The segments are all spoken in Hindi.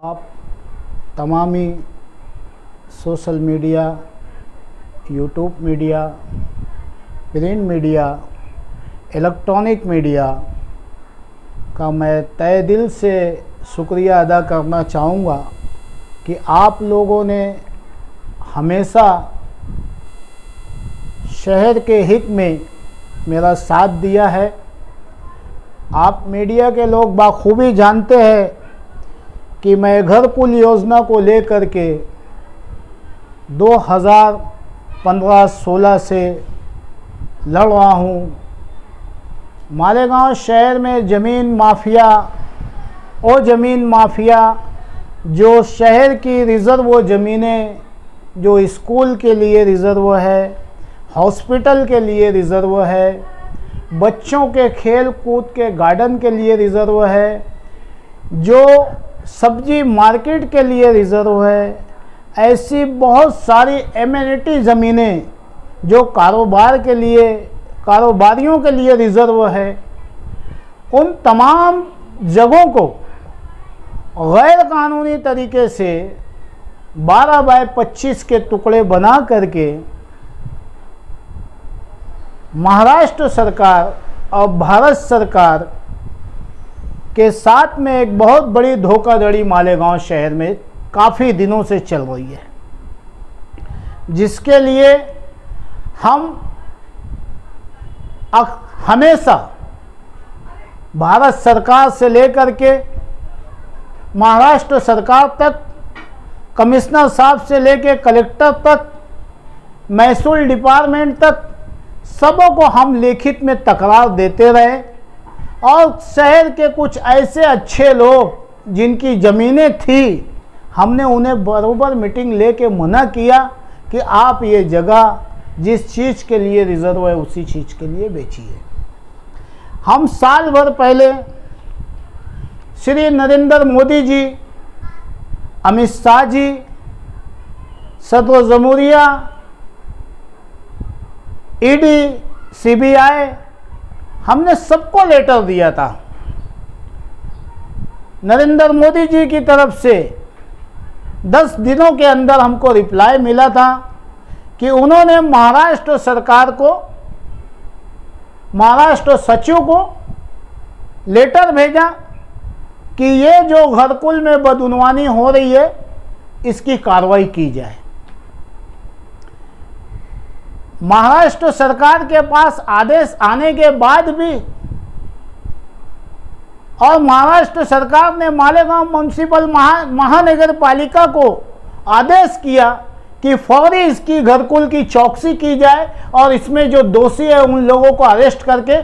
आप तमामी social media, YouTube media, print media, electronic media का मैं तहे दिल से शुक्रिया अदा करना चाहूँगा कि आप लोगों ने हमेशा शहर के हित में मेरा साथ दिया है। आप मीडिया के लोग बाखूबी जानते हैं कि मैं घरकुल योजना को लेकर के 2015-16 से लड़ रहा हूँ। मालेगांव शहर में ज़मीन माफिया और ज़मीन माफिया जो शहर की रिज़र्व ज़मीनें, जो स्कूल के लिए रिज़र्व है, हॉस्पिटल के लिए रिज़र्व है, बच्चों के खेल कूद के गार्डन के लिए रिज़र्व है, जो सब्जी मार्केट के लिए रिज़र्व है, ऐसी बहुत सारी एमिनिटी ज़मीनें जो कारोबारियों के लिए रिज़र्व है, उन तमाम जगहों को गैर कानूनी तरीके से 12 बाय 25 के टुकड़े बना करके महाराष्ट्र सरकार और भारत सरकार के साथ में एक बहुत बड़ी धोखाधड़ी मालेगांव शहर में काफ़ी दिनों से चल रही है, जिसके लिए हम हमेशा भारत सरकार से लेकर के महाराष्ट्र सरकार तक, कमिश्नर साहब से लेकर कलेक्टर तक, महसूल डिपार्टमेंट तक, सबों को हम लिखित में तकरार देते रहे। और शहर के कुछ ऐसे अच्छे लोग जिनकी ज़मीनें थी, हमने उन्हें बराबर मीटिंग लेके मना किया कि आप ये जगह जिस चीज़ के लिए रिज़र्व है उसी चीज़ के लिए बेचिए। हम साल भर पहले श्री नरेंद्र मोदी जी, अमित शाह जी, सदर जमहूरिया, ईडी, सीबीआई, हमने सबको लेटर दिया था। नरेंद्र मोदी जी की तरफ से 10 दिनों के अंदर हमको रिप्लाई मिला था कि उन्होंने महाराष्ट्र सरकार को, महाराष्ट्र सचिव को लेटर भेजा कि ये जो घरकुल में बदउनवानी हो रही है इसकी कार्रवाई की जाए। महाराष्ट्र सरकार के पास आदेश आने के बाद भी और महाराष्ट्र सरकार ने मालेगांव म्युनिसिपल महानगर पालिका को आदेश किया कि फौरी इसकी घरकुल की चौकसी की जाए और इसमें जो दोषी है उन लोगों को अरेस्ट करके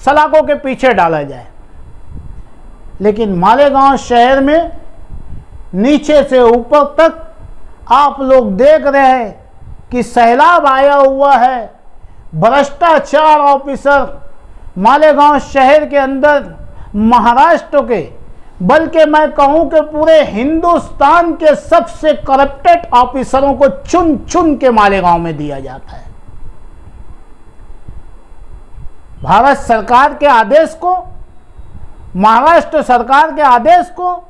सलाखों के पीछे डाला जाए। लेकिन मालेगांव शहर में नीचे से ऊपर तक आप लोग देख रहे हैं कि सैलाब आया हुआ है। भ्रष्टाचार ऑफिसर मालेगांव शहर के अंदर महाराष्ट्र के, बल्कि मैं कहूं कि पूरे हिंदुस्तान के सबसे करप्टेड ऑफिसरों को चुन चुन के मालेगांव में दिया जाता है। भारत सरकार के आदेश को, महाराष्ट्र सरकार के आदेश को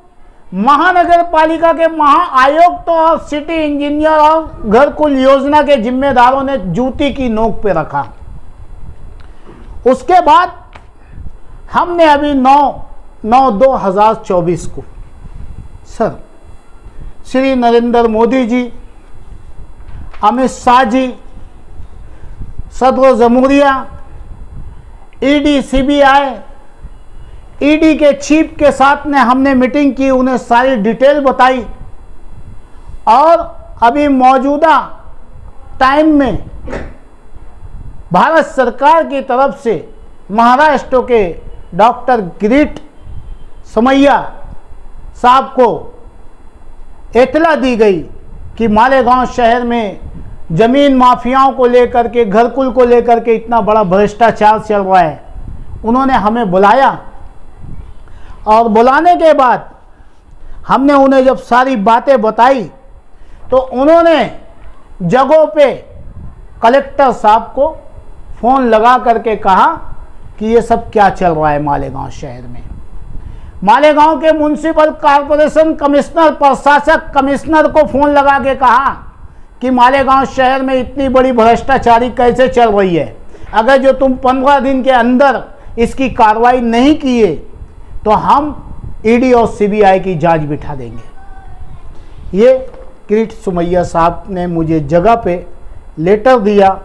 महानगर पालिका के महाआयुक्त और सिटी इंजीनियर और घरकुल योजना के जिम्मेदारों ने जूती की नोक पे रखा। उसके बाद हमने अभी 9/9/2024 को सर श्री नरेंद्र मोदी जी, अमित शाह जी, सदर जमहूरिया, ईडी, सीबीआई, ईडी के चीफ के साथ ने हमने मीटिंग की, उन्हें सारी डिटेल बताई और अभी मौजूदा टाइम में भारत सरकार की तरफ से महाराष्ट्र के डॉक्टर किरीट समैया साहब को इत्तला दी गई कि मालेगांव शहर में ज़मीन माफियाओं को लेकर के, घरकुल को लेकर के इतना बड़ा भ्रष्टाचार चल रहा है। उन्होंने हमें बुलाया और बुलाने के बाद हमने उन्हें जब सारी बातें बताई तो उन्होंने जगहों पे कलेक्टर साहब को फ़ोन लगा करके कहा कि ये सब क्या चल रहा है मालेगांव शहर में। मालेगांव के म्युनिसिपल कॉरपोरेशन कमिश्नर, प्रशासक कमिश्नर को फ़ोन लगा के कहा कि मालेगांव शहर में इतनी बड़ी भ्रष्टाचारी कैसे चल रही है, अगर जो तुम 15 दिन के अंदर इसकी कार्रवाई नहीं किए तो हम ईडी और सीबीआई की जांच बिठा देंगे। ये किरीट सुमैया साहब ने मुझे जगह पे लेटर दिया,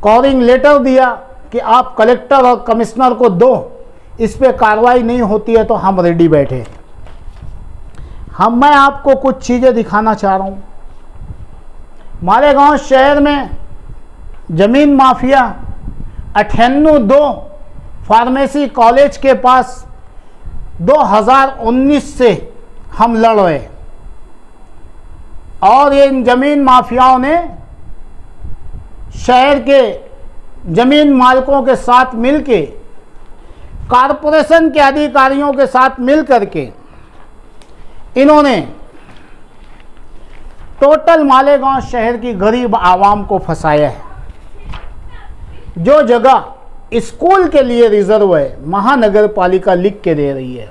कॉलिंग लेटर दिया कि आप कलेक्टर और कमिश्नर को दो, इस पे कार्रवाई नहीं होती है तो हम रेडी बैठे। मैं आपको कुछ चीज़ें दिखाना चाह रहा हूँ। मालेगांव शहर में ज़मीन माफिया 98 फार्मेसी कॉलेज के पास 2019 से हम लड़ रहे और इन जमीन माफियाओं ने शहर के जमीन मालिकों के साथ मिलके, कॉरपोरेशन के अधिकारियों के साथ मिलकर के इन्होंने टोटल मालेगांव शहर की गरीब आवाम को फंसाया है। जो जगह स्कूल के लिए रिजर्व है, महानगर पालिका लिख के दे रही है,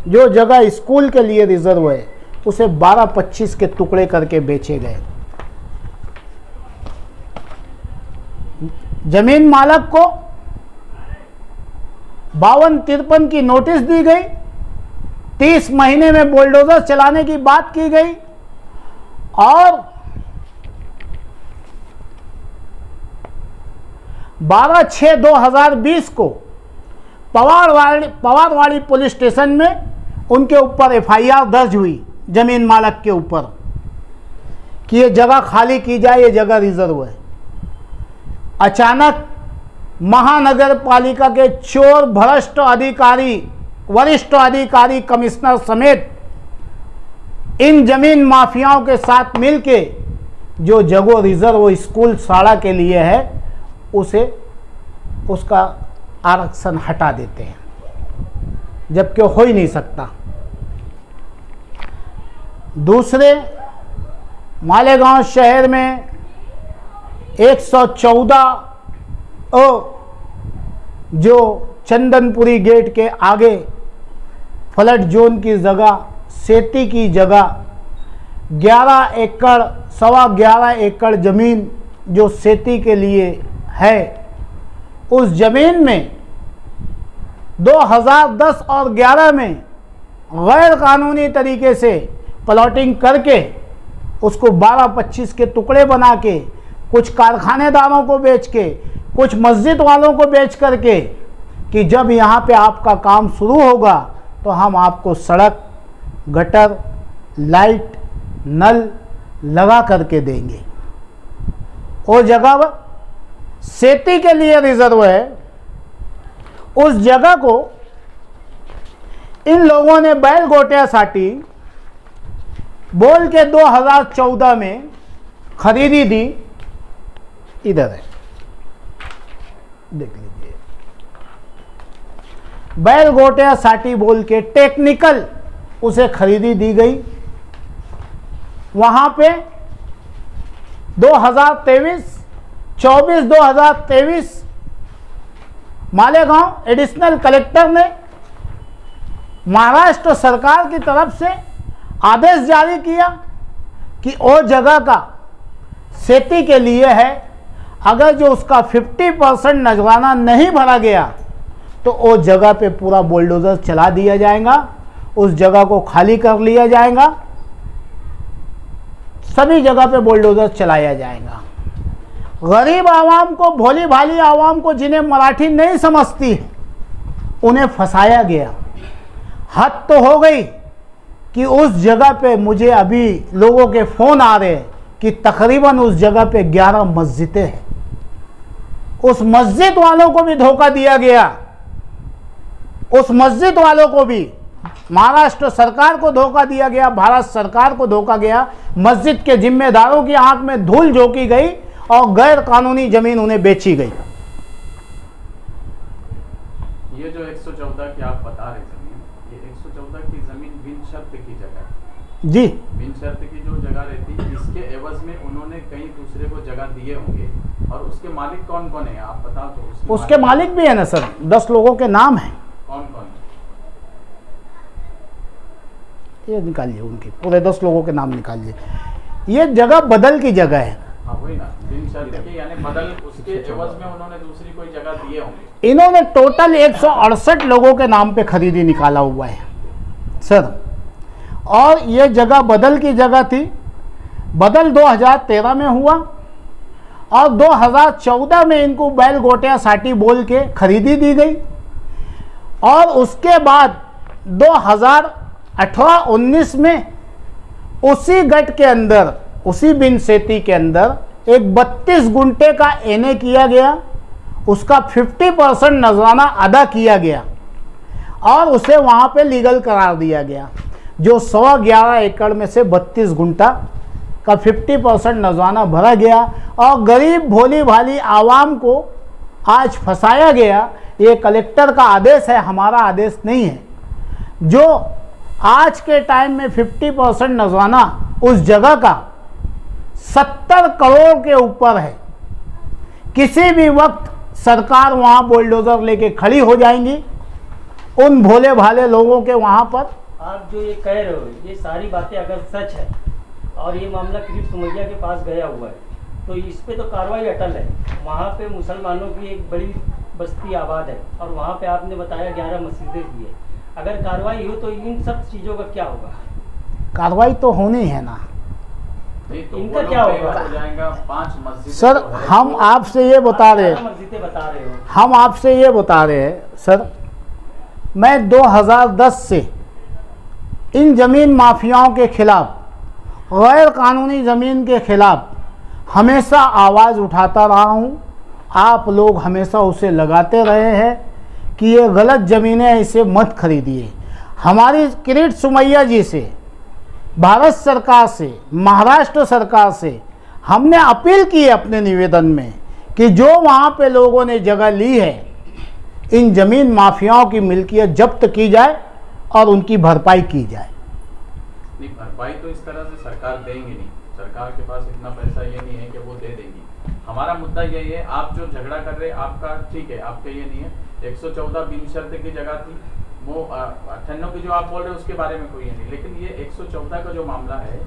जो जगह स्कूल के लिए रिजर्व है उसे 12-25 के टुकड़े करके बेचे गए। जमीन मालक को 52-53 की नोटिस दी गई, 30 महीने में बुलडोजर चलाने की बात की गई और 12/6/2020 को पवारवाड़ी पुलिस स्टेशन में उनके ऊपर एफआईआर दर्ज हुई जमीन मालक के ऊपर कि ये जगह खाली की जाए, ये जगह रिजर्व है। अचानक महानगर पालिका के चोर भ्रष्ट अधिकारी, वरिष्ठ अधिकारी, कमिश्नर समेत इन जमीन माफियाओं के साथ मिलके जो जगह रिजर्व स्कूल शाला के लिए है उसका आरक्षण हटा देते हैं, जबकि हो ही नहीं सकता। दूसरे, मालेगांव शहर में 114 जो चंदनपुरी गेट के आगे फ्लड जोन की जगह, सेती की जगह 11 एकड़, 11.25 एकड़ ज़मीन जो सेती के लिए है, उस ज़मीन में 2010 और 11 में गैर कानूनी तरीके से प्लॉटिंग करके उसको 12-25 के टुकड़े बना के कुछ कारखानेदारों को बेच के, कुछ मस्जिद वालों को बेच करके कि जब यहाँ पे आपका काम शुरू होगा तो हम आपको सड़क, गटर, लाइट, नल लगा करके देंगे। वो जगह सेती के लिए रिजर्व है। उस जगह को इन लोगों ने बैल गोटिया साटी बोल के 2014 में खरीदी दी। इधर है, देख लीजिए, बैल गोटिया साटी बोल के टेक्निकल उसे खरीदी दी गई। वहां पे 2023 मालेगांव एडिशनल कलेक्टर ने महाराष्ट्र सरकार की तरफ से आदेश जारी किया कि वो जगह का सेती के लिए है, अगर जो उसका 50% नजराना नहीं भरा गया तो वो जगह पे पूरा बुलडोजर चला दिया जाएगा, उस जगह को खाली कर लिया जाएगा, सभी जगह पे बुलडोजर चलाया जाएगा। गरीब आवाम को, भोली भाली आवाम को, जिन्हें मराठी नहीं समझती, उन्हें फंसाया गया। हद तो हो गई कि उस जगह पे मुझे अभी लोगों के फ़ोन आ रहे कि तकरीबन उस जगह पे 11 मस्जिदें हैं। उस मस्जिद वालों को भी धोखा दिया गया, उस मस्जिद वालों को भी महाराष्ट्र सरकार को धोखा दिया गया, भारत सरकार को धोखा गया। मस्जिद के जिम्मेदारों की आंख में धूल झोंकी गई और गैर कानूनी जमीन उन्हें बेची गई। ये जो 114 की आप बता रहे जमीन, ये 114 की जमीन बिन शर्त की जगह जी, बिन शर्त की जो जगह रहती, इसके एवज में उन्होंने कई दूसरे को जगह दिए होंगे, और उसके मालिक कौन कौन है आप बता दो। उसके मालिक भी है ना सर, 10 लोगों के नाम हैं। कौन कौन? ये निकालिए, उनके पूरे 10 लोगों के नाम निकालिए। ये जगह बदल की जगह है। हाँ वही ना, बिन शर्त के, यानी बदल उसके एवज में उन्होंने दूसरी कोई जगह दिए होंगे। इन्होंने टोटल 168 लोगों के नाम पे खरीदी निकाला हुआ है सर। और ये जगह बदल की जगह थी। बदल 2013 में हुआ और 2014 में इनको बैल गोटिया साटी बोल के खरीदी दी गई। और उसके बाद 2018-19 में उसी गट के अंदर, उसी बिन सेती के अंदर एक 32 गुंटे का एनए किया गया, उसका 50% नजराना अदा किया गया और उसे वहाँ पे लीगल करार दिया गया, जो 11.25 एकड़ में से 32 गुंटा का 50% नजराना भरा गया और गरीब भोली भाली आवाम को आज फंसाया गया। ये कलेक्टर का आदेश है, हमारा आदेश नहीं है। जो आज के टाइम में 50% नजराना उस जगह का 70 करोड़ के ऊपर है। किसी भी वक्त सरकार वहां बुलडोजर लेके खड़ी हो जाएंगी उन भोले भाले लोगों के वहां पर। आप जो ये कह रहे हो, ये सारी बातें अगर सच है और ये मामला किरीट सुमैया के पास गया हुआ है, तो इस पे तो कार्रवाई अटल है। वहाँ पे मुसलमानों की एक बड़ी बस्ती आबाद है और वहाँ पे आपने बताया 11 मस्जिदें भी है। अगर कार्रवाई हो तो इन सब चीज़ों का क्या होगा? कार्रवाई तो होनी है ना। तो इनका क्या होगा? हो जाएगा 5 मस्जिद। सर हम आपसे ये बता रहे हैं, मस्जिदें बता रहे हो, हम आपसे ये बता रहे हैं सर, मैं 2010 से इन ज़मीन माफियाओं के खिलाफ, गैर कानूनी ज़मीन के खिलाफ हमेशा आवाज़ उठाता रहा हूँ। आप लोग हमेशा उसे लगाते रहे हैं कि ये गलत ज़मीनें हैं, इसे मत खरीदिए। हमारी किरीट सुमैया जी से, भारत सरकार से, महाराष्ट्र सरकार से हमने अपील की है अपने निवेदन में कि जो वहाँ पे लोगों ने जगह ली है, इन ज़मीन माफियाओं की मिल्कियत जब्त की जाए और उनकी भरपाई की जाए। नहीं, भरपाई तो इस तरह से सरकार देंगी नहीं। सरकार के पास इतना पैसा ये नहीं है कि वो दे देंगी। हमारा मुद्दा यही है, आप जो झगड़ा कर रहे हैं आपका ठीक है, आपका ये नहीं है। 114 बिन शर्त की जगह थी, वो 98 की जो आप बोल रहे हैं उसके बारे में कोई नहीं, लेकिन ये 114 का जो मामला है,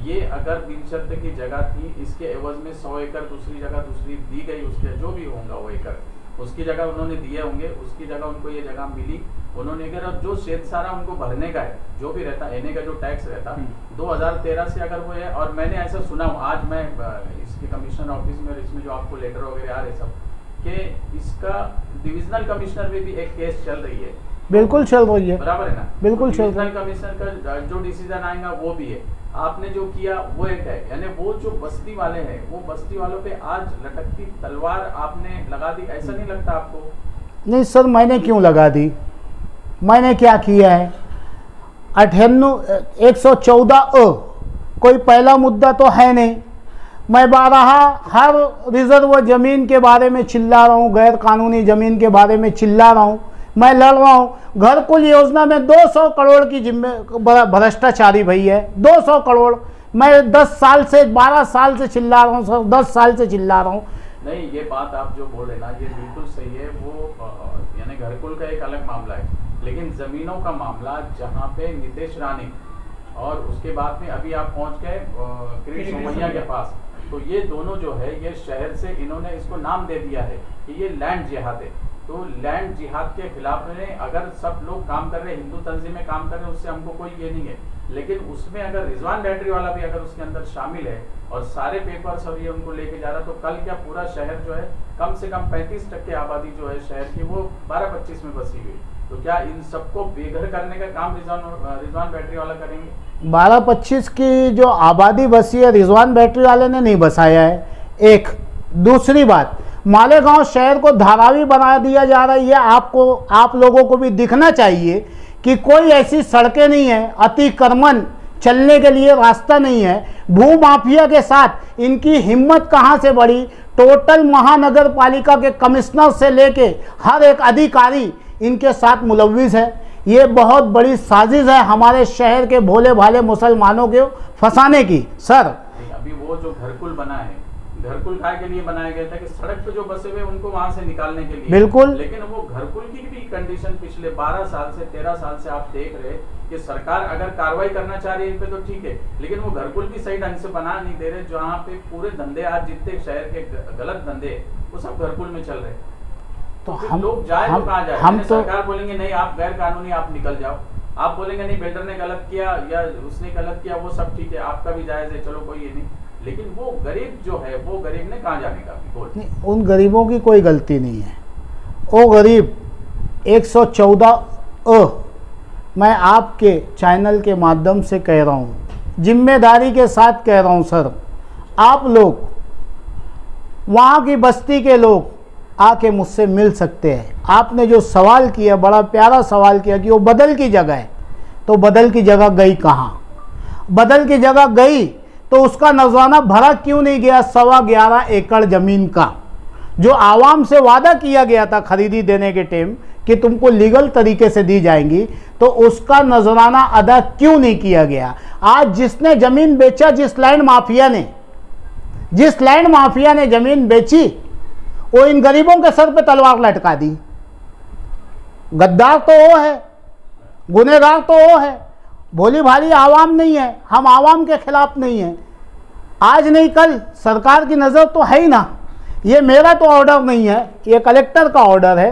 ये अगर बिन शर्त की जगह थी, इसके एवज में 100 एकड़ दूसरी जगह दूसरी दी गई, उसके जो भी होगा वो एकड़ उसकी जगह उन्होंने दिए होंगे, उसकी जगह उनको ये जगह मिली, उन्होंने अगर जो शेष सारा उनको भरने का है, जो भी रहता एने का जो टैक्स रहता 2013 से अगर वो है। और मैंने ऐसा सुना हूँ, आज मैं इसके कमिश्नर ऑफिस में, इसमें जो आपको लेटर वगैरह आ रहे सब, कि इसका डिविजनल कमिश्नर में भी एक केस चल रही है। बिल्कुल चल रही है, बराबर है ना? बिल्कुल चल डिविजनल कमिश्नर का जो डिसीजन आएगा वो भी है। आपने जो किया वो एक है, यानी वो जो बस्ती वाले हैं, वो बस्ती वालों पे आज लटकती तलवार आपने लगा दी, ऐसा नहीं लगता आपको? नहीं सर, मैंने क्यों लगा दी? मैंने क्या किया है? 114 कोई पहला मुद्दा तो है नहीं। मैं बारहा हर रिजर्व ज़मीन के बारे में चिल्ला रहा हूँ, गैर कानूनी ज़मीन के बारे में चिल्ला रहा हूँ, मैं लड़ रहा हूँ। घरकुल योजना में 200 करोड़ की भ्रष्टाचारी भई है, 200 करोड़। मैं 10 साल से, 12 साल से चिल्ला रहा हूँ सर, 10 साल से चिल्ला रहा हूँ। नहीं, ये बात आप जो बोल रहे ना, ये बिल्कुल सही है। वो यानी घरकुल का एक अलग मामला है, लेकिन जमीनों का मामला जहाँ पे नितेश रानी और उसके बाद में अभी आप पहुँच गए किरीट सुमैया के पास, तो ये दोनों जो है, ये शहर से इन्होंने इसको नाम दे दिया है कि ये लैंड जिहाद है। तो लैंड जिहाद के खिलाफ में अगर सब लोग काम कर रहे हैं, हिंदू तंजीमें काम कर रहे हैं, उससे हमको कोई ये नहीं है। लेकिन उसमें अगर रिजवान बैटरी वाला भी अगर उसके अंदर शामिल है और सारे पेपर्स और ये उनको लेके जा रहा, तो कल क्या पूरा शहर जो है, कम से कम 35% आबादी जो है शहर की, वो 12-25 में बसी हुई। तो क्या इन सबको बेघर करने का काम रिजवान बैटरी वाला करेंगे? 12-25 की जो आबादी बसी है, रिजवान बैटरी वाले ने नहीं बसाया है। एक दूसरी बात, मालेगांव शहर को धारावी बना दिया जा रहा है। ये आपको, आप लोगों को भी दिखना चाहिए कि कोई ऐसी सड़कें नहीं है, अतिक्रमण चलने के लिए रास्ता नहीं है। भू माफिया के साथ इनकी हिम्मत कहाँ से बढ़ी? टोटल महानगर पालिका के कमिश्नर से लेके हर एक अधिकारी इनके साथ मुलव्विस है। ये बहुत बड़ी साजिश है हमारे शहर के भोले भाले मुसलमानों को फंसाने की। सर अभी वो जो घरकुल बना है, घरकुल काय के लिए बनाया गया था कि सड़क पे जो बसे हुए उनको वहां से निकालने के लिए। बिल्कुल। लेकिन वो घरकुल की भी कंडीशन पिछले 12 साल से 13 साल से आप देख रहे कि सरकार अगर कार्रवाई करना चाह रही है इन पे तो ठीक है, लेकिन वो घरकुल भी सही ढंग से बना नहीं दे रहे। जहाँ पे पूरे धंधे आज जितने शहर के गलत धंधे वो सब घरकुल में चल रहे। तो हम लोग जाए तो कहाँ जाए? हम तो सरकार बोलेंगे नहीं आप गैर कानूनी आप निकल जाओ, आप बोलेंगे नहीं बिल्डर ने गलत किया या उसने गलत किया वो सब ठीक है, आपका भी जायज है, चलो कोई ये नहीं, लेकिन वो गरीब जो है वो गरीब ने कहाँ जाने का? बोल, उन गरीबों की कोई गलती नहीं है। वो गरीब 114 मैं आपके चैनल के माध्यम से कह रहा हूँ, जिम्मेदारी के साथ कह रहा हूँ सर, आप लोग वहाँ की बस्ती के लोग आके मुझसे मिल सकते हैं। आपने जो सवाल किया बड़ा प्यारा सवाल किया कि वो बदल की जगह है, तो बदल की जगह गई कहाँ? बदल की जगह गई तो उसका नजराना भरा क्यों नहीं गया 11.25 एकड़ ज़मीन का, जो आवाम से वादा किया गया था खरीदी देने के टाइम कि तुमको लीगल तरीके से दी जाएंगी, तो उसका नजराना अदा क्यों नहीं किया गया? आज जिसने ज़मीन बेचा, जिस लैंड माफिया ने ज़मीन बेची, वो इन गरीबों के सर पे तलवार लटका दी। गद्दार तो वो है, गुनहगार तो वो है, भोली भाली आवाम नहीं है। हम आवाम के खिलाफ नहीं है, आज नहीं कल सरकार की नज़र तो है ही ना। ये मेरा तो ऑर्डर नहीं है, ये कलेक्टर का ऑर्डर है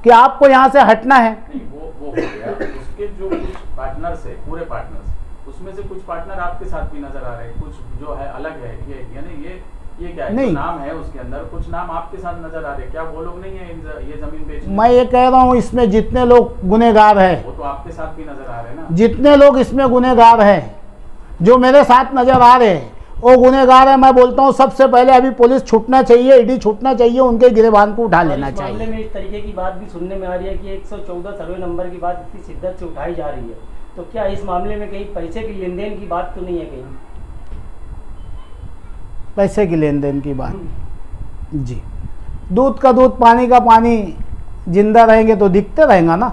कि आपको यहाँ से हटना है। नहीं, वो हो गया। उसके जो कुछ पार्टनर्स है, पूरे पार्टनर्स, उसमें से कुछ पार्टनर आपके साथ भी नजर आ रहे हैं, कुछ जो है अलग है। ये यानी ये क्या है? नहीं, नाम है उसके अंदर, कुछ नाम आपके साथ नजर आ रहे हैं। क्या वो लोग नहीं है ये जमीन बेचने? मैं ये कह रहा हूँ इसमें जितने लोग गुनहगार है, वो तो आपके साथ भी नजर आ रहे हैं ना। जितने लोग इसमें गुनहगार है, जो मेरे साथ नजर आ रहे हैं, वो गुनहगार है। मैं बोलता हूँ सबसे पहले अभी पुलिस छूटना चाहिए, ईडी छूटना चाहिए, उनके गिरबान को उठा लेना चाहिए। मामले में इस तरीके की बात भी सुनने में आ रही है कि 114 सर्वे नंबर की बात इतनी शिद्दत से उठाई जा रही है, तो क्या इस मामले में कहीं पैसे की लेन देन की बात तो नहीं है? कहीं पैसे की लेन देन की बात जी, दूध का दूध पानी का पानी, जिंदा रहेंगे तो दिखते रहेगा ना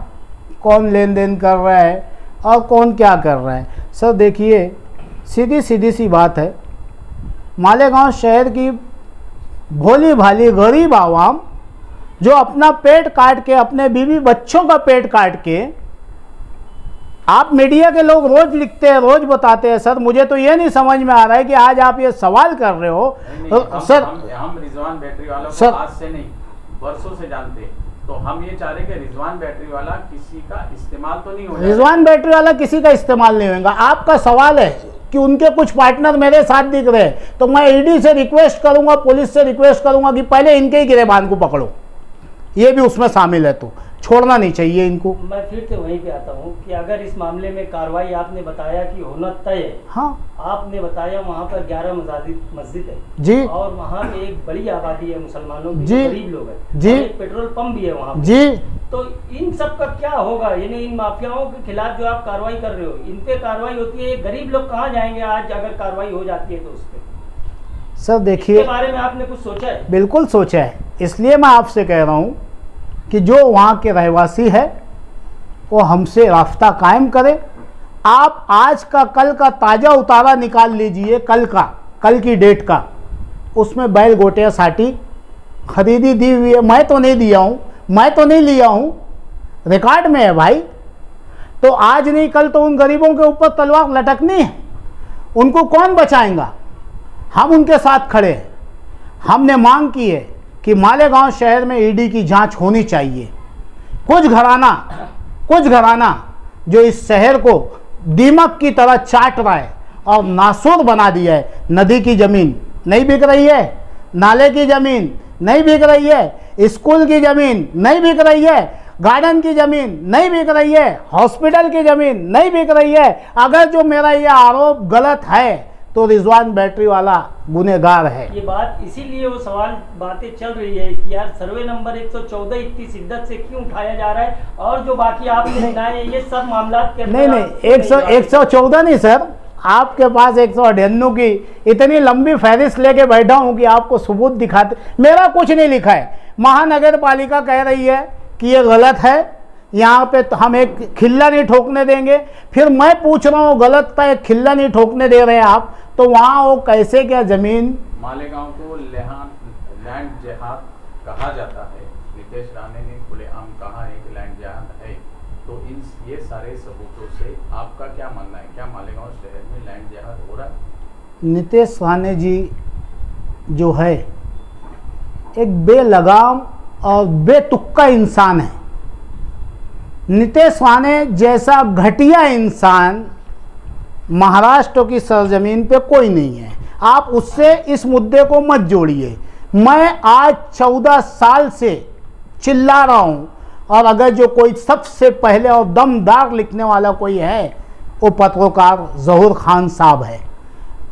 कौन लेन देन कर रहा है और कौन क्या कर रहा है। सर देखिए, सीधी सी बात है, मालेगांव शहर की भोली भाली गरीब आवाम जो अपना पेट काट के, अपने बीवी बच्चों का पेट काट के, आप मीडिया के लोग रोज लिखते हैं, रोज बताते हैं। सर मुझे तो ये नहीं समझ में आ रहा है कि आज आप ये सवाल कर रहे हो। तो सर हम रिजवान बैटरी वाला को आज से नहीं वर्षों से जानते हैं, तो हम ये चाह रहे हैं कि रिजवान बैटरी वाला किसी का इस्तेमाल तो नहीं होगा। रिजवान बैटरी वाला किसी का इस्तेमाल नहीं होगा। आपका सवाल है कि उनके कुछ पार्टनर मेरे साथ दिख रहे हैं, तो मैं ईडी से रिक्वेस्ट करूंगा, पुलिस से रिक्वेस्ट करूंगा कि पहले इनके ही गिरबान को पकड़ो, ये भी उसमें शामिल है, तो छोड़ना नहीं चाहिए इनको। मैं फिर से वहीं पे आता हूँ कि अगर इस मामले में कार्रवाई आपने बताया कि होना तय है, हाँ आपने बताया वहाँ पर 11 मस्जिद है जी, और वहाँ पे एक बड़ी आबादी है मुसलमानों की, जी, गरीब लोग हैं जी, एक पेट्रोल पंप भी है वहाँ जी, तो इन सब का क्या होगा? यानी इन माफियाओं के खिलाफ जो आप कार्रवाई कर रहे हो, इन पे कार्रवाई होती है, गरीब लोग कहाँ जाएंगे आज अगर कार्रवाई हो जाती है तो उस पर? सर देखिए, इसके बारे में आपने कुछ सोचा है? बिल्कुल सोचा है, इसलिए मैं आपसे कह रहा हूँ कि जो वहाँ के रहवासी है वो हमसे रास्ता कायम करे। आप आज का कल का ताज़ा उतारा निकाल लीजिए, कल की डेट का, उसमें बैल गोटिया साटी खरीदी दी हुई है। मैं तो नहीं दिया हूँ, मैं तो नहीं लिया हूँ, रिकॉर्ड में है भाई। तो आज नहीं कल तो उन गरीबों के ऊपर तलवार लटकनी है, उनको कौन बचाएगा? हम उनके साथ खड़े हैं। हमने मांग की है कि मालेगांव शहर में ईडी की जांच होनी चाहिए। कुछ घराना जो इस शहर को दीमक की तरह चाट रहा है और नासूर बना दिया है। नदी की ज़मीन नहीं बिक रही है, नाले की ज़मीन नहीं बिक रही है, स्कूल की ज़मीन नहीं बिक रही है, गार्डन की ज़मीन नहीं बिक रही है, हॉस्पिटल की ज़मीन नहीं बिक रही है। अगर जो मेरा ये आरोप गलत है तो रिजवान बैटरी वाला गुनहगार है। ये बात इसीलिए वो बातें चल रही है कि यार सर्वे नंबर 114 इतनी शिद्दत से क्यों उठाया जा रहा है, और जो बाकी आपने गिनाए ये सब मामला के नहीं 114 नहीं सर, आपके पास 198 की इतनी लंबी फहरिस्त लेके बैठा हूँ कि आपको सबूत दिखाते। मेरा कुछ नहीं लिखा है, महानगर पालिका कह रही है कि ये गलत है, यहाँ पे तो हम एक खिल्ला नहीं ठोकने देंगे। फिर मैं पूछ रहा हूँ गलत था, एक खिल्ला नहीं ठोकने दे रहे हैं आप, तो वहाँ वो कैसे क्या जमीन? मालेगांव को लैंड जिहाद कहा जाता है। नितेश राणे ने खुलेआम कहा है कि लैंड जिहाद है, तो ये सारे सबूतों से आपका क्या मानना है, क्या मालेगांव शहर में लैंड जिहाद हो रहा है? नितेश राणे जी जो है एक बेलगाम और बेतुक्का इंसान है। नितेश राणे जैसा घटिया इंसान महाराष्ट्र की सरजमीन पे कोई नहीं है। आप उससे इस मुद्दे को मत जोड़िए। मैं आज 14 साल से चिल्ला रहा हूँ, और अगर जो कोई सबसे पहले और दमदार लिखने वाला कोई है वो पत्रकार ज़हूर खान साहब है।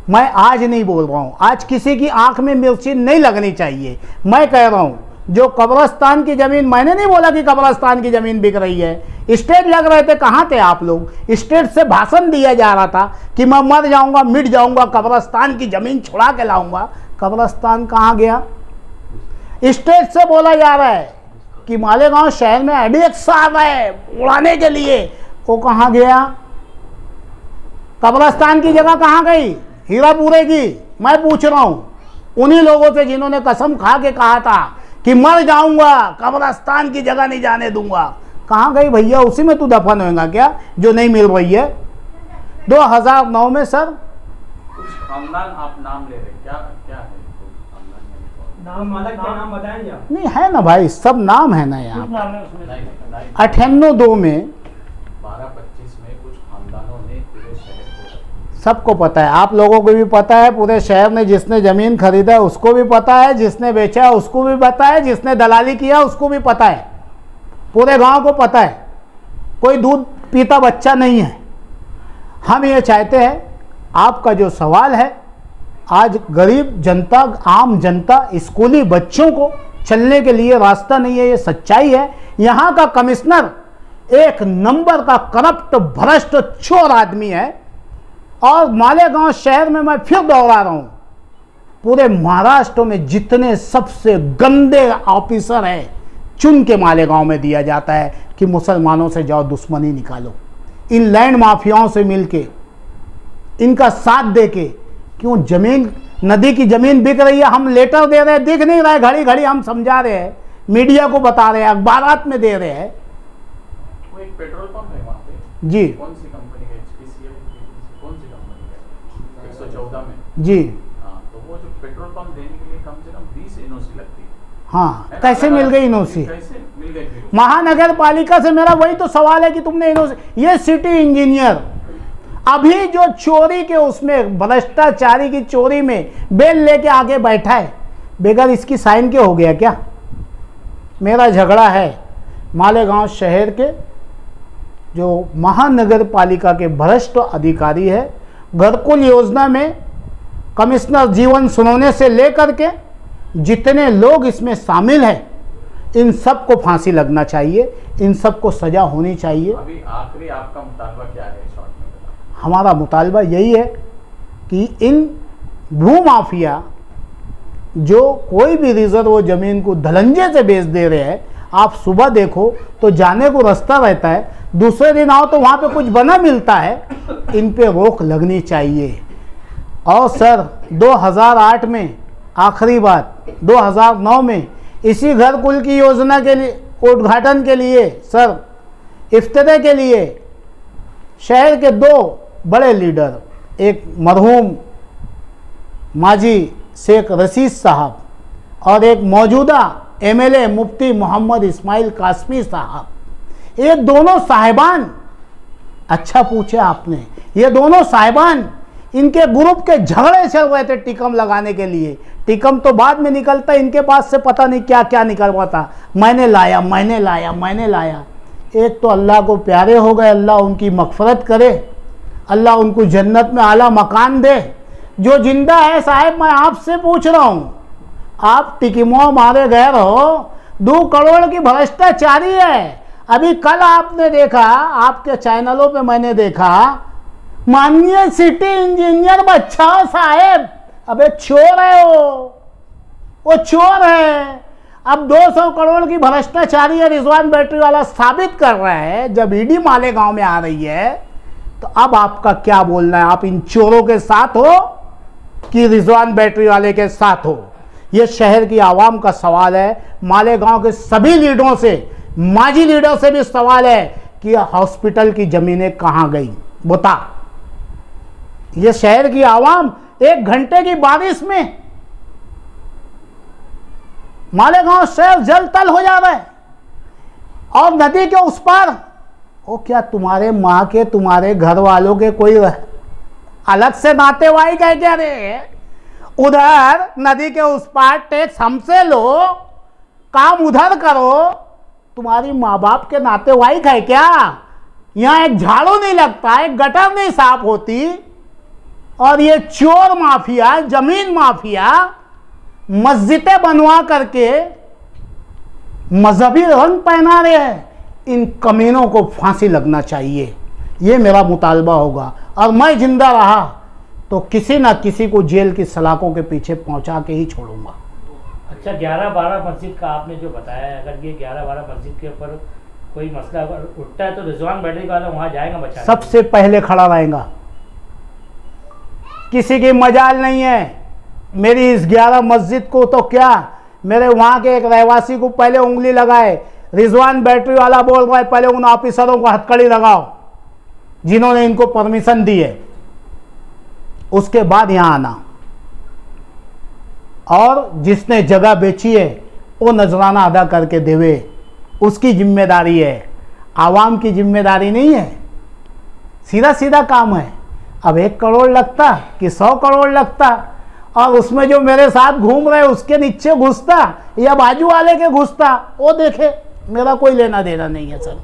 मैं आज नहीं बोल रहा हूँ, आज किसी की आंख में मिर्ची नहीं लगनी चाहिए। मैं कह रहा हूँ जो कब्रिस्तान की ज़मीन, मैंने नहीं बोला कि कब्रिस्तान की ज़मीन बिक रही है। स्टेज लग रहे थे, कहाँ थे आप लोग? स्टेज से भाषण दिया जा रहा था कि मैं मर जाऊँगा, मिट जाऊँगा, कब्रिस्तान की ज़मीन छुड़ा के लाऊँगा। कब्रिस्तान कहाँ गया? स्टेज से बोला जा रहा है कि मालेगांव शहर में एडीएक्स आ रहा है उड़ाने के लिए, वो कहाँ गया? कब्रिस्तान की जगह कहाँ गई? हीरापुरे की। मैं पूछ रहा हूँ उन्हीं लोगों से जिन्होंने कसम खा के कहा था कि मर जाऊंगा, कब्रिस्तान की जगह नहीं जाने दूंगा। कहाँ गई भैया? उसी में तू दफन होएगा क्या जो नहीं मिल रही है? 2009 में सर कुछ खानदान आप नाम ले रहे, क्या क्या है नाम मालक का नाम बताएंगे आप? नहीं है ना भाई, सब नाम है ना यहाँ। नाम है उसमें? 98-2 में 12-25 में कुछ खानदानों ने पूरे शहर को, सबको पता है, आप लोगों को भी पता है, पूरे शहर में जिसने ज़मीन खरीदा है उसको भी पता है, जिसने बेचा है उसको भी पता है, जिसने दलाली किया उसको भी पता है, पूरे गांव को पता है। कोई दूध पीता बच्चा नहीं है। हम ये चाहते हैं, आपका जो सवाल है, आज गरीब जनता, आम जनता, स्कूली बच्चों को चलने के लिए रास्ता नहीं है, ये सच्चाई है। यहाँ का कमिश्नर एक नंबर का करप्ट, भ्रष्ट, चोर आदमी है। और मालेगांव शहर में मैं फिर दोहरा रहा हूँ, पूरे महाराष्ट्र में जितने सबसे गंदे ऑफिसर हैं चुन के मालेगांव में दिया जाता है कि मुसलमानों से जाओ दुश्मनी निकालो। इन लैंड माफियाओं से मिलके, इनका साथ दे के, क्यों जमीन, नदी की जमीन बिक रही है, हम लेटर दे रहे हैं, दिख नहीं रहा है, घड़ी घड़ी हम समझा रहे हैं, मीडिया को बता रहे हैं, अखबारात में दे रहे हैं। वो एक पेट्रोल पंप है वहाँ पे, जी कौन सी कंपनी का? HPCL, कौन सी कंपनी का? 114 में। जी हाँ, तो वो जो पेट्रोल पंप देने के लिए कम से कम 20 NOC लगती है। हाँ, कैसे मिल गई NOC? कैसे मिल गई? महानगर पालिका से मेरा वही तो सवाल है कि तुमने NOC, ये सिटी इंजीनियर अभी जो चोरी के उसमें, भ्रष्टाचारी की चोरी में बेल लेके आगे बैठा है, बेगर इसकी साइन के हो गया क्या? मेरा झगड़ा है मालेगांव शहर के जो महानगर पालिका के भ्रष्ट अधिकारी है। घरकुल योजना में कमिश्नर जीवन सुनौने से लेकर के जितने लोग इसमें शामिल हैं, इन सब को फांसी लगना चाहिए, इन सब को सजा होनी चाहिए। अभी आखिरी आपका मुतालबा क्या है? शॉर्ट में बताओ। हमारा मुतालबा यही है कि इन भूमाफिया जो कोई भी रिजर्व ज़मीन को धलंजे से बेच दे रहे हैं, आप सुबह देखो तो जाने को रास्ता रहता है, दूसरे दिन आओ तो वहाँ पे कुछ बना मिलता है। इन पे रोक लगनी चाहिए। और सर 2008 में, आखिरी बात, 2009 में इसी घरकुल की योजना के लिए, उद्घाटन के लिए, सर इफ्तिताह के लिए शहर के 2 बड़े लीडर, एक मरहूम माजी शेख रशीद साहब और एक मौजूदा MLA मुफ्ती मोहम्मद इस्माइल कासमी साहब, ये दोनों साहिबान, अच्छा पूछे आपने, ये दोनों साहिबान इनके ग्रुप के झगड़े चल रहे थे टिकम लगाने के लिए। टिकम तो बाद में निकलता, इनके पास से पता नहीं क्या क्या निकल रहा था। मैंने लाया, मैंने लाया, मैंने लाया। एक तो अल्लाह को प्यारे हो गए, अल्लाह उनकी मग़फ़िरत करे, अल्लाह उनको जन्नत में आला मकान दे। जो जिंदा है साहब, मैं आपसे पूछ रहा हूँ, आप टिकमो मारे गए रहो, 2 करोड़ की भ्रष्टाचारी है। अभी कल आपने देखा, आपके चैनलों पे मैंने देखा, माननीय सिटी इंजीनियर बच्चा साहेब, अबे चोर है वो चोर है। अब 200 करोड़ की भ्रष्टाचारी है, रिजवान बैटरी वाला साबित कर रहा है। जब ईडी मालेगांव में आ रही है तो अब आपका क्या बोलना है? आप इन चोरों के साथ हो कि रिजवान बैटरी वाले के साथ हो? ये शहर की आवाम का सवाल है। मालेगांव के सभी लीडरों से, माजी लीडर से भी सवाल है कि हॉस्पिटल की ज़मीनें कहाँ गई, बता। ये शहर की आवाम 1 घंटे की बारिश में मालेगांव शहर जल तल हो जा रहा है, और नदी के उस पार वो क्या तुम्हारे माँ के, तुम्हारे घर वालों के कोई अलग से नातेवाईक है क्या रे? उधर नदी के उस पार टैक्स हमसे लो, काम उधर करो, तुम्हारी माँ बाप के नातेवाईक है क्या? यहाँ एक झाड़ू नहीं लगता, एक गटर नहीं साफ होती, और ये चोर माफिया, जमीन माफिया मस्जिदें बनवा करके मजहबी रंग पहना रहे हैं। इन कमीनों को फांसी लगना चाहिए, ये मेरा मुतालबा होगा। और मैं जिंदा रहा तो किसी ना किसी को जेल की सलाखों के पीछे पहुंचा के ही छोड़ूंगा। अच्छा, 11-12 मस्जिद का आपने जो बताया है, अगर ये 11-12 मस्जिद के ऊपर कोई मसला अगर उठता है तो रिजवान बैटरी वाला वहाँ जाएगा बचाने? सबसे पहले खड़ा रहेगा, किसी की मजाल नहीं है। मेरी इस 11 मस्जिद को तो क्या, मेरे वहाँ के एक रहवासी को पहले उंगली लगाए, रिजवान बैटरी वाला बोल रहा है पहले उन ऑफिसरों को हथकड़ी लगाओ जिन्होंने इनको परमिशन दी है, उसके बाद यहाँ आना। और जिसने जगह बेची है वो नजराना अदा करके देवे, उसकी जिम्मेदारी है, आवाम की जिम्मेदारी नहीं है। सीधा सीधा काम है। अब 1 करोड़ लगता कि 100 करोड़ लगता, और उसमें जो मेरे साथ घूम रहे उसके नीचे घुसता या बाजू वाले के घुसता, वो देखे, मेरा कोई लेना देना नहीं है सर।